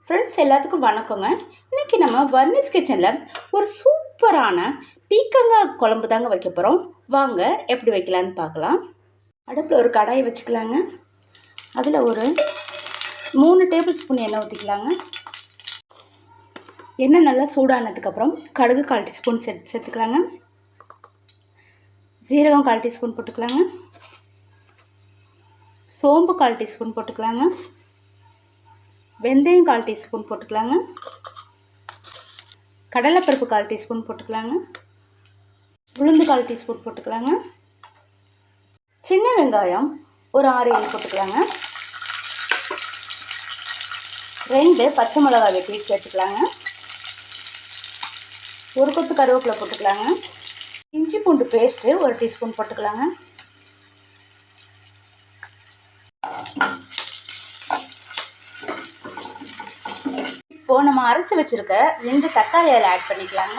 Friends எல்லாத்துக்கும் வணக்கங்க. இன்றைக்கி நம்ம வர்னிஸ் கிச்சனில் ஒரு சூப்பரான பீக்கங்காய் குழம்பு தாங்க வைக்க போகிறோம். வாங்க எப்படி வைக்கலான்னு பார்க்கலாம். அடுப்பில் ஒரு கடாயை வச்சுக்கலாங்க. அதில் ஒரு 3 டேபிள் ஸ்பூன் எண்ணெய் ஊற்றிக்கலாங்க. எண்ணெய் நல்லா சூடானதுக்கப்புறம் கடுகு 1/4 டீஸ்பூன் சேர்த்துக்கலாங்க. சீரகம் 1/4 டீஸ்பூன் போட்டுக்கலாங்க. சோம்பு 1/4 டீஸ்பூன் போட்டுக்கலாங்க. வெந்தயம் 1/4 டீஸ்பூன் போட்டுக்கலாங்க. கடலைப்பருப்பு 1/4 டீஸ்பூன் போட்டுக்கலாங்க. உளுந்து 1/4 டீஸ்பூன் போட்டுக்கலாங்க. சின்ன வெங்காயம் ஒரு 6-7 போட்டுக்கலாங்க. 2 பச்சை மிளகாய் வெட்டி சேர்த்துக்கலாங்க. ஒரு கொத்து கருவேப்பிலை போட்டுக்கலாங்க. இஞ்சி பூண்டு பேஸ்ட்டு 1 டீஸ்பூன் போட்டுக்கலாங்க. இப்போது நம்ம அரைச்சி வச்சுருக்க 2 தக்காளி அதில் ஆட் பண்ணிக்கலாங்க.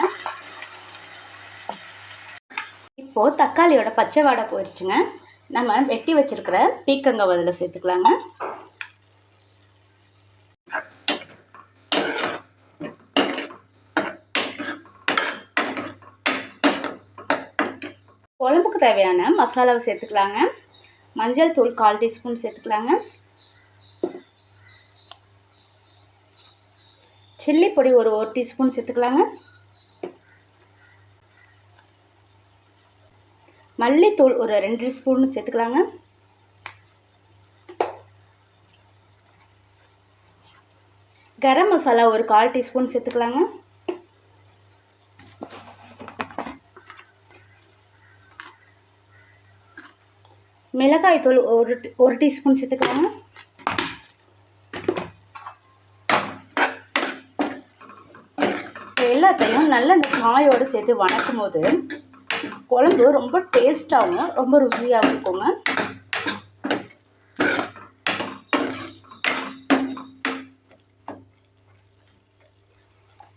இப்போது தக்காளியோட பச்சை வாடை போயிடுச்சுங்க. நம்ம வெட்டி வச்சுருக்கிற பீக்கங்காய் அதில் சேர்த்துக்கலாங்க. குழம்புக்கு தேவையான மசாலாவை சேர்த்துக்கலாங்க. மஞ்சள் தூள் 1/4 டீஸ்பூன் சேர்த்துக்கலாங்க. சில்லி பொடி ஒரு 1 டீஸ்பூன் சேர்த்துக்கலாங்க. மல்லித்தூள் ஒரு 2 டீஸ்பூன் சேர்த்துக்கலாங்க. கரம் மசாலா ஒரு 1/4 டீஸ்பூன் சேர்த்துக்கலாங்க. மிளகாய் தூள் ஒரு டீஸ்பூன் சேர்த்துக்கலாங்க. எல்லாத்தையும் நல்லா இந்த காயோடு சேர்த்து வணக்கும் போது குழம்பு ரொம்ப டேஸ்ட்டாகவும் ரொம்ப ருசியாகவும் இருக்குங்க.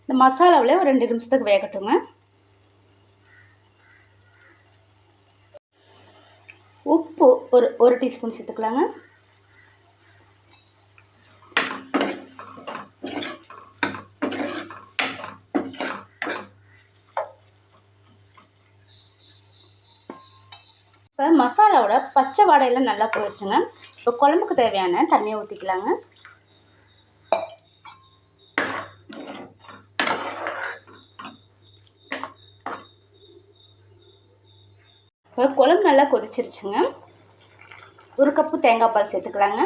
இந்த மசாலாவில் ஒரு 2 நிமிஷத்துக்கு வேகட்டுங்க. உப்பு ஒரு டீஸ்பூன் சேர்த்துக்கலாங்க. இப்போ மசாலாவோட பச்சை வாடையெல்லாம் நல்லா போயிடுச்சுங்க. இப்போ குழம்புக்கு தேவையான தண்ணியை ஊற்றிக்கலாங்க. இப்போ குழம்பு நல்லா கொதிச்சிருச்சுங்க. 1 கப்பு தேங்காய் பால் சேர்த்துக்கலாங்க.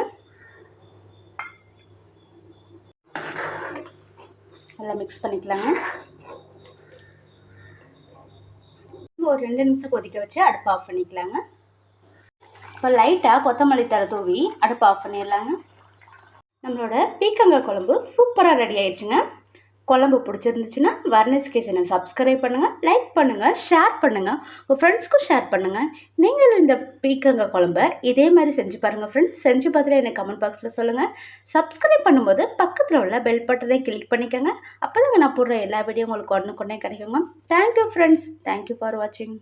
நல்லா மிக்ஸ் பண்ணிக்கலாங்க. ஒரு 2 நிமிஷம் கொதிக்க வச்சு அடுப்பு ஆஃப் பண்ணிக்கலாங்க. இப்போ லைட்டாக கொத்தமல்லி தழை தூவி அடுப்பு ஆஃப் பண்ணிடலாங்க. நம்மளோட பீக்கங்காய் குழம்பு சூப்பராக ரெடி ஆயிடுச்சுங்க. குழம்பு பிடிச்சிருந்துச்சுன்னா வர்னிஸ் கிச்சனை சப்ஸ்கிரைப் பண்ணுங்கள், லைக் பண்ணுங்கள், ஷேர் பண்ணுங்கள், உங்கள் ஃப்ரெண்ட்ஸ்க்கும் ஷேர் பண்ணுங்கள். நீங்களும் இந்த பீக்கங்காய் குழம்பை இதே மாதிரி செஞ்சு பாருங்கள் ஃப்ரெண்ட்ஸ். செஞ்சு பார்த்துட்டு எனக்கு கமெண்ட் பாக்ஸில் சொல்லுங்கள். சப்ஸ்கிரைப் பண்ணும்போது பக்கத்தில் உள்ள பெல் பட்டனை கிளிக் பண்ணிக்கோங்க. அப்போ தாங்க நான் போடுற எல்லா வீடியோ உங்களுக்கு உடனுக்குடனே கிடைக்குங்க. Thank you friends. தேங்க்யூ ஃபார் வாட்சிங்.